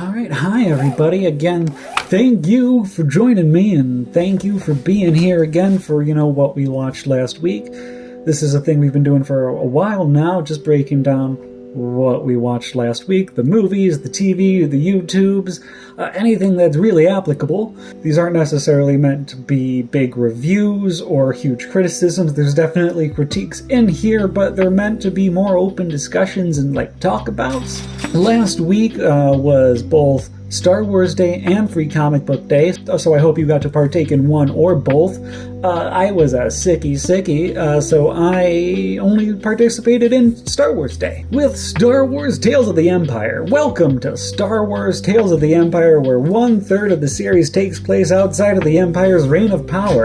Alright, hi everybody. Again, thank you for joining me and thank you for being here again for, what we watched last week. This is a thing we've been doing for a while now, just breaking down what we watched last week, the movies, the TV, the YouTubes, anything that's really applicable. These aren't necessarily meant to be big reviews or huge criticisms. There's definitely critiques in here, but they're meant to be more open discussions and talkabouts. Last week was both Star Wars Day and Free Comic Book Day, so I hope you got to partake in one or both. I was a sickie, so I only participated in Star Wars Day. With Star Wars Tales of the Empire. Welcome to Star Wars Tales of the Empire, where 1/3 of the series takes place outside of the Empire's reign of power.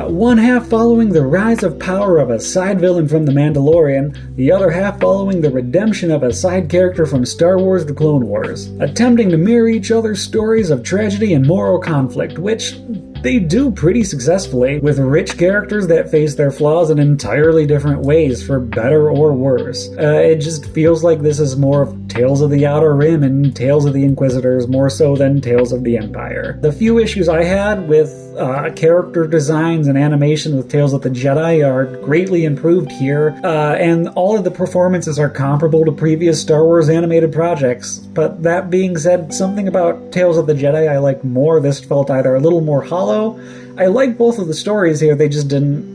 One half following the rise of power of a side villain from The Mandalorian, the other half following the redemption of a side character from Star Wars The Clone Wars. Attempting to mirror each other's stories of tragedy and moral conflict, which they do pretty successfully, with rich characters that face their flaws in entirely different ways, for better or worse. It just feels like this is more of Tales of the Outer Rim and Tales of the Inquisitors, more so than Tales of the Empire. The few issues I had with character designs and animation with Tales of the Jedi are greatly improved here, and all of the performances are comparable to previous Star Wars animated projects. But that being said, something about Tales of the Jedi I liked more. This felt either a little more hollow. I like both of the stories here, they just didn't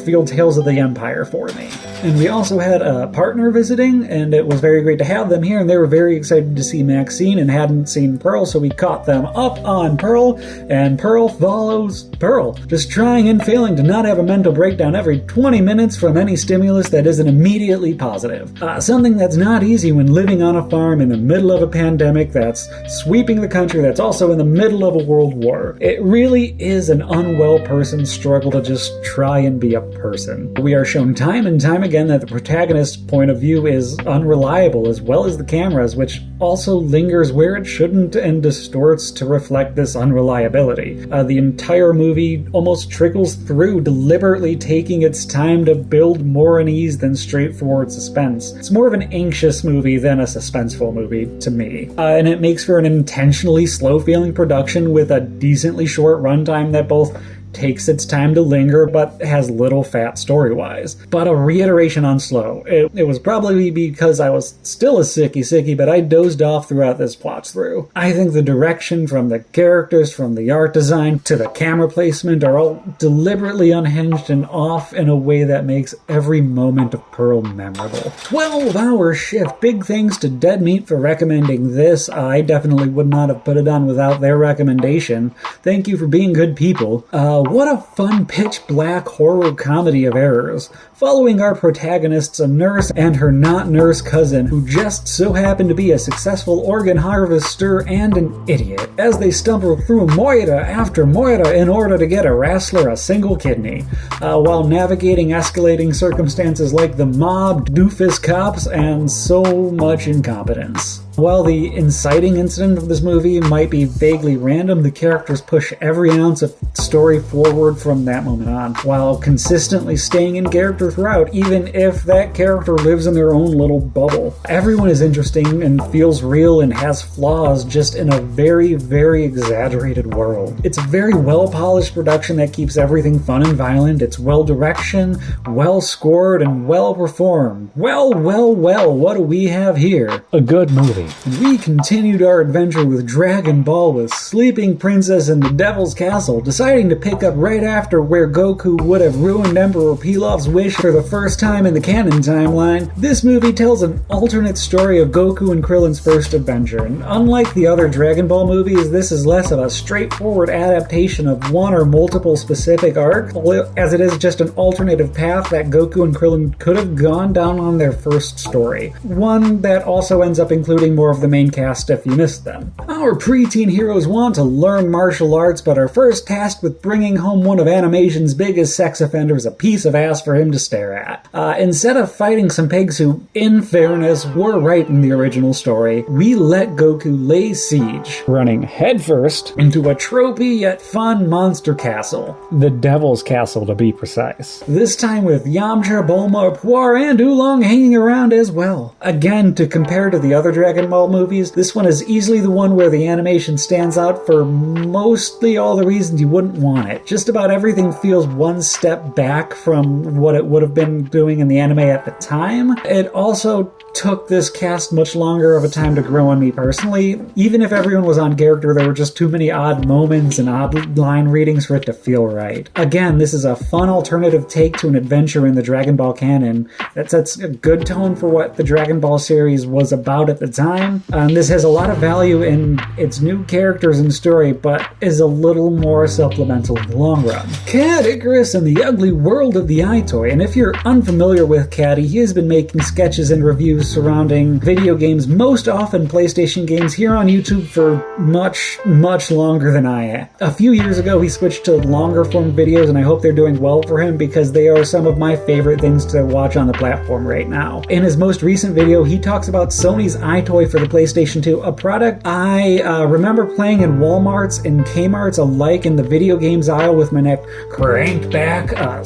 feel Tales of the Empire for me. And we also had a partner visiting, and it was very great to have them here, and they were very excited to see Maxine and hadn't seen Pearl, so we caught them up on Pearl, and Pearl follows Pearl, just trying and failing to not have a mental breakdown every 20 minutes from any stimulus that isn't immediately positive. Something that's not easy when living on a farm in the middle of a pandemic that's sweeping the country, that's also in the middle of a world war. It really is an unwell person's struggle to just try and be a person. We are shown time and time again that the protagonist's point of view is unreliable, as well as the camera's, which also lingers where it shouldn't and distorts to reflect this unreliability. The entire movie almost trickles through, deliberately taking its time to build more unease than straightforward suspense. It's more of an anxious movie than a suspenseful movie to me, and it makes for an intentionally slow-feeling production with a decently short runtime that both takes its time to linger, but has little fat story-wise. But a reiteration on slow. It was probably because I was still a sickie, but I dozed off throughout this plot through. I think the direction from the characters, from the art design, to the camera placement are all deliberately unhinged and off in a way that makes every moment of Pearl memorable. 12-hour shift. Big thanks to Dead Meat for recommending this. I definitely would not have put it on without their recommendation. Thank you for being good people. What a fun pitch-black horror comedy of errors, following our protagonists, a nurse and her not-nurse cousin, who just so happen to be a successful organ harvester and an idiot, as they stumble through moira after moira in order to get a wrestler a single kidney, while navigating escalating circumstances like the mob, doofus cops, and so much incompetence. While the inciting incident of this movie might be vaguely random, the characters push every ounce of story forward from that moment on, while consistently staying in character throughout, even if that character lives in their own little bubble. Everyone is interesting and feels real and has flaws, just in a very, very exaggerated world. It's a very well-polished production that keeps everything fun and violent. It's well-directioned, well-scored, and well-performed. Well, what do we have here? A good movie. We continued our adventure with Dragon Ball with Sleeping Princess in the Devil's Castle, deciding to pick up right after where Goku would have ruined Emperor Pilov's wish for the first time in the canon timeline. This movie tells an alternate story of Goku and Krillin's first adventure, and unlike the other Dragon Ball movies, this is less of a straightforward adaptation of one or multiple specific arcs, as it is just an alternative path that Goku and Krillin could have gone down on their first story. One that also ends up including more of the main cast if you missed them. Our preteen heroes want to learn martial arts, but are first tasked with bringing home one of animation's biggest sex offenders, a piece of ass for him to stare at. Instead of fighting some pigs who, in fairness, were right in the original story, we let Goku lay siege, running headfirst into a tropey yet fun monster castle. The Devil's Castle, to be precise. This time with Yamcha, Bulma, Puar, and Oolong hanging around as well. Again, to compare to the other Dragon Dragon Ball movies, this one is easily the one where the animation stands out for mostly all the reasons you wouldn't want it. Just about everything feels one step back from what it would have been doing in the anime at the time. It also took this cast much longer of a time to grow on me personally. Even if everyone was on character, there were just too many odd moments and odd line readings for it to feel right. Again, this is a fun alternative take to an adventure in the Dragon Ball canon that sets a good tone for what the Dragon Ball series was about at the time. This has a lot of value in its new characters and story, but is a little more supplemental in the long run. Caddicarus and the Ugly World of the Eyetoy. And if you're unfamiliar with Caddy, he has been making sketches and reviews surrounding video games, most often PlayStation games, here on YouTube for much longer than I am. A few years ago, he switched to longer form videos, and I hope they're doing well for him because they are some of my favorite things to watch on the platform right now. In his most recent video, he talks about Sony's Eyetoy for the PlayStation 2, a product I remember playing in Walmarts and Kmarts alike in the video games aisle with my neck cranked back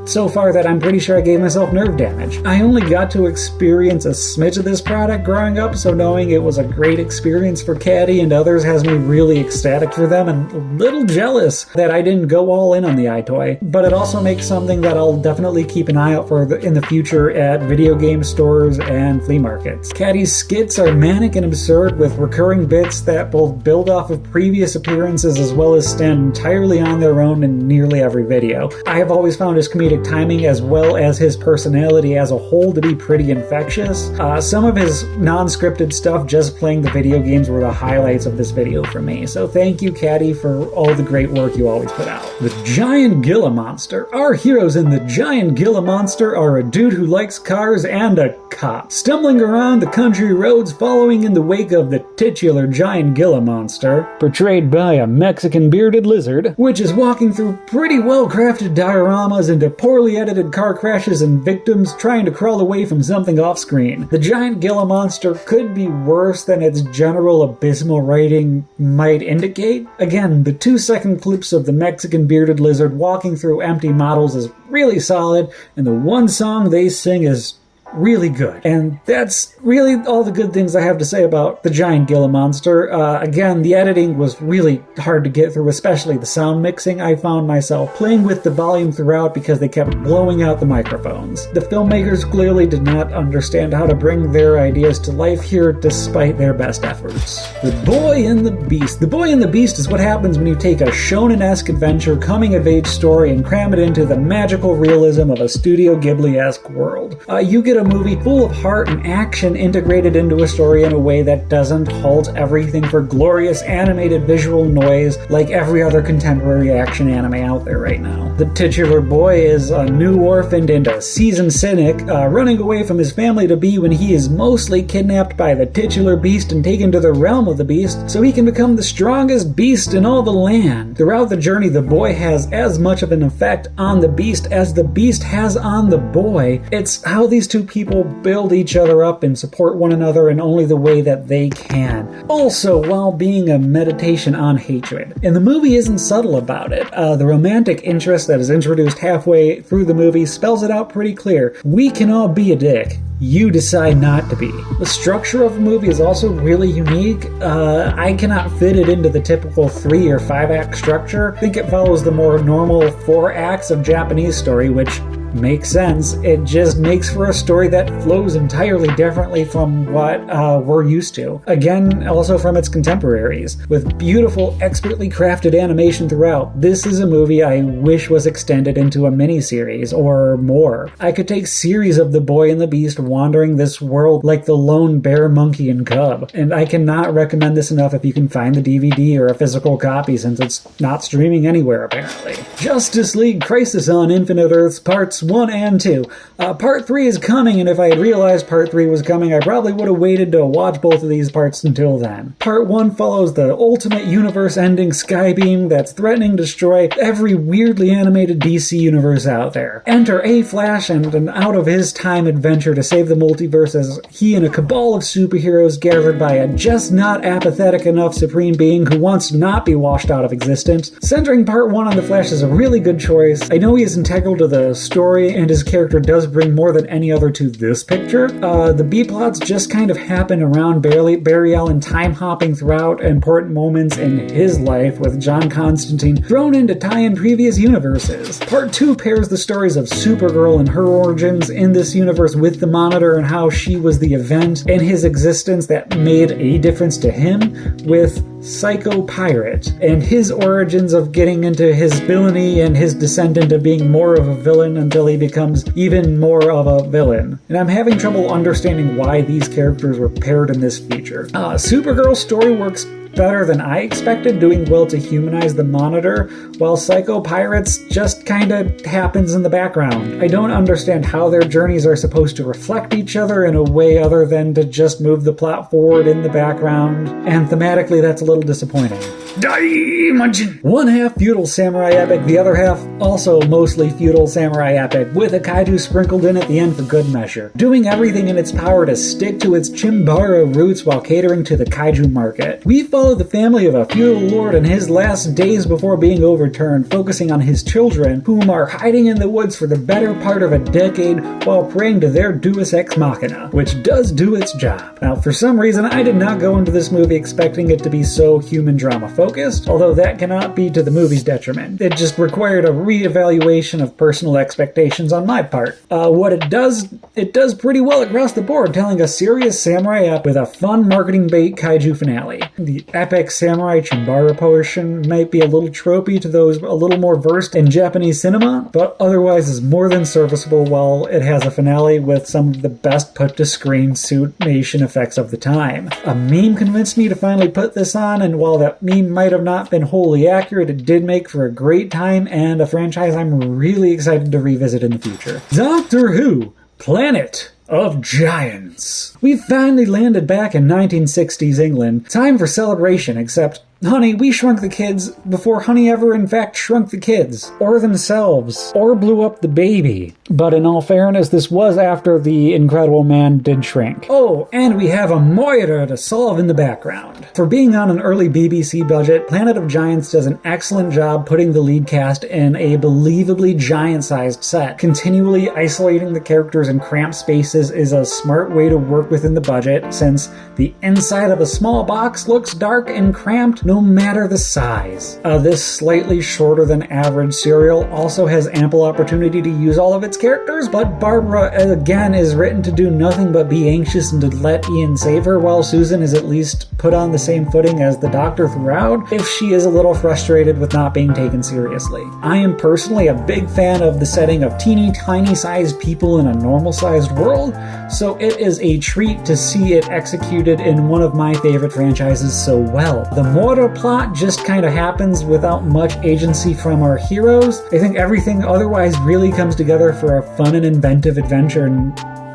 so far that I'm pretty sure I gave myself nerve damage. I only got to experience a smidge of this product growing up, so knowing it was a great experience for Caddy and others has me really ecstatic for them and a little jealous that I didn't go all in on the Eyetoy. But it also makes something that I'll definitely keep an eye out for in the future at video game stores and flea markets. Caddy's skits are manic and absurd with recurring bits that both build off of previous appearances as well as stand entirely on their own in nearly every video. I have always found his comedic timing as well as his personality as a whole to be pretty infectious. Some of his non-scripted stuff just playing the video games were the highlights of this video for me, so thank you, Caddy, for all the great work you always put out. The Giant Gila Monster. Our heroes in The Giant Gila Monster are a dude who likes cars and a cop, stumbling around the country roads following in the wake of the titular Giant Gila Monster, portrayed by a Mexican bearded lizard, which is walking through pretty well-crafted dioramas into poorly edited car crashes and victims trying to crawl away from something off-screen. The Giant Gila Monster could be worse than its general abysmal writing might indicate. Again, the 2-second clips of the Mexican bearded lizard walking through empty models is really solid, and the one song they sing is really good. And that's really all the good things I have to say about the Giant Gila Monster. Again, the editing was really hard to get through, especially the sound mixing. I found myself playing with the volume throughout because they kept blowing out the microphones. The filmmakers clearly did not understand how to bring their ideas to life here despite their best efforts. The Boy and the Beast. The Boy and the Beast is what happens when you take a shonen-esque adventure, coming-of-age story and cram it into the magical realism of a Studio Ghibli-esque world. You get a movie full of heart and action integrated into a story in a way that doesn't halt everything for glorious animated visual noise like every other contemporary action anime out there right now. The titular boy is a new orphaned and a seasoned cynic, running away from his family to be when he is mostly kidnapped by the titular beast and taken to the realm of the beast so he can become the strongest beast in all the land. Throughout the journey, the boy has as much of an effect on the beast as the beast has on the boy. It's how these two people build each other up and support one another in only the way that they can. Also, while being a meditation on hatred. And the movie isn't subtle about it. The romantic interest that is introduced halfway through the movie spells it out pretty clear. We can all be a dick. You decide not to be. The structure of the movie is also really unique. I cannot fit it into the typical 3 or 5 act structure. I think it follows the more normal 4 acts of Japanese story, which makes sense. It just makes for a story that flows entirely differently from what we're used to. Again, also from its contemporaries. With beautiful, expertly crafted animation throughout, this is a movie I wish was extended into a miniseries or more. I could take series of the Boy and the Beast wandering this world like the lone bear, monkey, and cub. And I cannot recommend this enough if you can find the DVD or a physical copy since it's not streaming anywhere apparently. Justice League Crisis on Infinite Earths Parts 1 and 2. Part 3 is coming, and if I had realized Part 3 was coming, I probably would have waited to watch both of these parts until then. Part 1 follows the ultimate universe-ending skybeam that's threatening to destroy every weirdly animated DC universe out there. Enter A-Flash and an out-of-his-time adventure to save the multiverse as he and a cabal of superheroes gathered by a just not apathetic enough supreme being who wants to not be washed out of existence. Centering Part 1 on the Flash is a really good choice. I know he is integral to the story story, and his character does bring more than any other to this picture. The B-plots just kind of happen around Barry Allen time-hopping throughout important moments in his life, with John Constantine thrown in to tie in previous universes. Part 2 pairs the stories of Supergirl and her origins in this universe with the Monitor and how she was the event in his existence that made a difference to him, with Psycho Pirate and his origins of getting into his villainy and his descent into being more of a villain until he becomes even more of a villain. And I'm having trouble understanding why these characters were paired in this feature. Supergirl's story works better than I expected, doing well to humanize the Monitor, while Psycho Pirates just kinda happens in the background. I don't understand how their journeys are supposed to reflect each other in a way other than to just move the plot forward in the background, and thematically that's a little disappointing. Daimajin! One half feudal samurai epic, the other half also mostly feudal samurai epic, with a kaiju sprinkled in at the end for good measure, doing everything in its power to stick to its Chimbara roots while catering to the kaiju market. We follow the family of a feudal lord in his last days before being overturned, focusing on his children, whom are hiding in the woods for the better part of a decade while praying to their deus ex machina, which does do its job. Now, for some reason, I did not go into this movie expecting it to be so human drama focused, although that cannot be to the movie's detriment. It just required a re-evaluation of personal expectations on my part. What it does pretty well across the board, telling a serious samurai epic with a fun marketing bait kaiju finale. The epic samurai Chimbara portion might be a little tropey to those a little more versed in Japanese cinema, but otherwise is more than serviceable while it has a finale with some of the best put-to-screen suitmation effects of the time. A meme convinced me to finally put this on, and while that meme might have not been wholly accurate, it did make for a great time and a franchise I'm really excited to revisit in the future. Doctor Who, Planet of Giants. We finally landed back in 1960s England. Time for celebration, except, honey, we shrunk the kids before Honey ever in fact shrunk the kids, or themselves, or blew up the baby. But in all fairness, this was after the Incredible Man did shrink. Oh, and we have a murder to solve in the background. For being on an early BBC budget, Planet of Giants does an excellent job putting the lead cast in a believably giant-sized set. Continually isolating the characters in cramped spaces is a smart way to work within the budget, since the inside of a small box looks dark and cramped no matter the size. This slightly shorter than average serial also has ample opportunity to use all of its characters, but Barbara, again, is written to do nothing but be anxious and to let Ian save her, while Susan is at least put on the same footing as the Doctor throughout, if she is a little frustrated with not being taken seriously. I am personally a big fan of the setting of teeny tiny sized people in a normal sized world, so it is a treat to see it executed in one of my favorite franchises so well. The Mortar plot just kind of happens without much agency from our heroes. I think everything otherwise really comes together for a fun and inventive adventure, and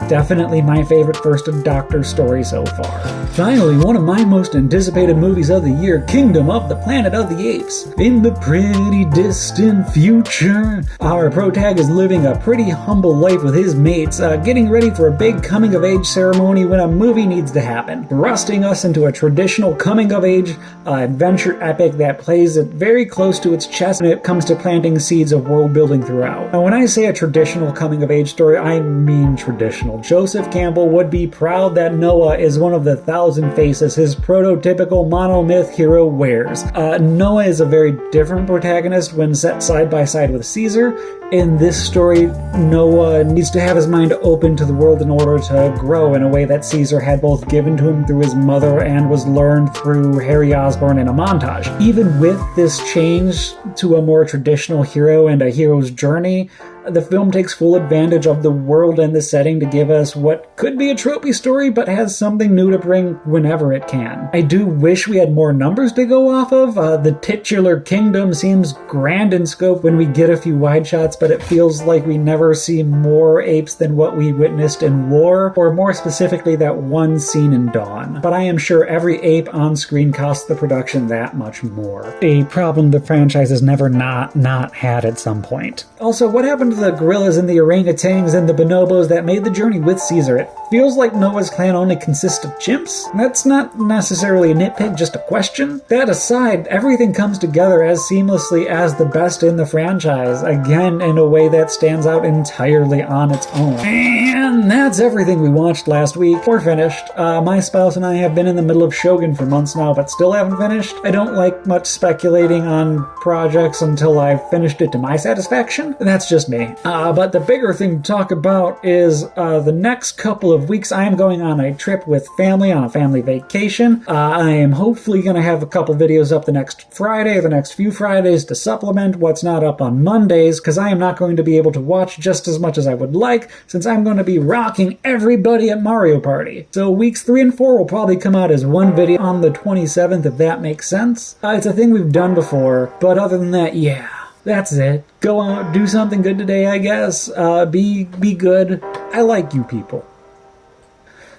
definitely my favorite first Doctor story so far. Finally, one of my most anticipated movies of the year, Kingdom of the Planet of the Apes. In the pretty distant future, our protag is living a pretty humble life with his mates, getting ready for a big coming-of-age ceremony when a movie needs to happen, thrusting us into a traditional coming-of-age adventure epic that plays it very close to its chest when it comes to planting seeds of world-building throughout. Now, when I say a traditional coming-of-age story, I mean traditional. Joseph Campbell would be proud that Noah is one of the 1,000 faces his prototypical monomyth hero wears. Noah is a very different protagonist when set side by side with Caesar. In this story, Noah needs to have his mind open to the world in order to grow in a way that Caesar had both given to him through his mother and was learned through Harry Osborn in a montage. Even with this change to a more traditional hero and a hero's journey, the film takes full advantage of the world and the setting to give us what could be a tropey story, but has something new to bring whenever it can. I do wish we had more numbers to go off of. The titular kingdom seems grand in scope when we get a few wide shots, but it feels like we never see more apes than what we witnessed in War, or more specifically that one scene in Dawn. But I am sure every ape on screen costs the production that much more. A problem the franchise has never not had at some point. Also, what happened to the gorillas and the orangutans and the bonobos that made the journey with Caesar? It feels like Noah's clan only consists of chimps. That's not necessarily a nitpick, just a question. That aside, everything comes together as seamlessly as the best in the franchise, again in a way that stands out entirely on its own. And that's everything we watched last week. We're finished. My spouse and I have been in the middle of Shogun for months now, but still haven't finished. I don't like much speculating on projects until I've finished it to my satisfaction. That's just me. But the bigger thing to talk about is the next couple of weeks I am going on a trip with family on a family vacation. I am hopefully going to have a couple videos up the next Friday or the next few Fridays to supplement what's not up on Mondays, because I am not going to be able to watch just as much as I would like, since I'm going to be rocking everybody at Mario Party. So weeks 3 and 4 will probably come out as one video on the 27th, if that makes sense. It's a thing we've done before, but other than that, yeah, that's it. Go out, do something good today, I guess. Be good. I like you people.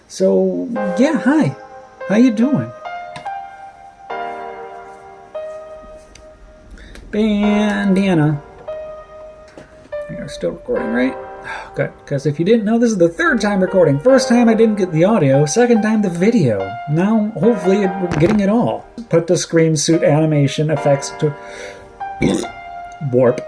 So, yeah, hi. How you doing? Bandana. You're still recording, right? Oh, good, because if you didn't know, this is the 3rd time recording. First time I didn't get the audio, 2nd time the video. Now, hopefully, we're getting it all. Put the screen suit animation effects to warp.